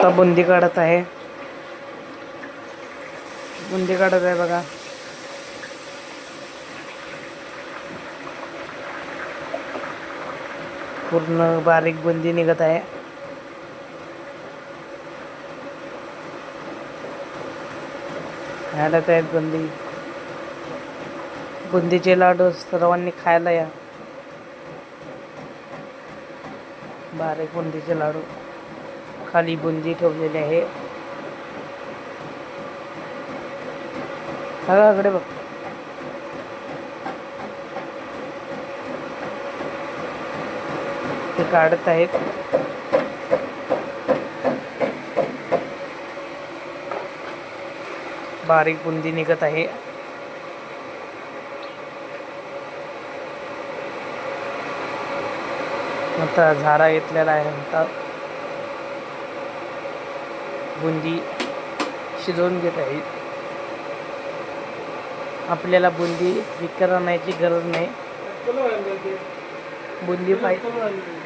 आता बुंदी काढत आहे. बुंदी काढत आहे बघा. पूर्ण बारीक बुंदी निघत आहे. ह्याच्यात आहेत बुंदी. बुंदीचे लाडू सर्वांनी खायला या. बारीक बुंदीचे लाडू, खाली बुंदी ठेवलेली आहे. सगळ्याकडे बघ. ते काढत आहेत. बारीक बुंदी निघत आहे. आता झारा घेतलेला आहे. आता बुंदी शिजवून घेत आहे. आपल्याला बुंदी विकत आणायची गरज नाही. बुंदी पाहिजे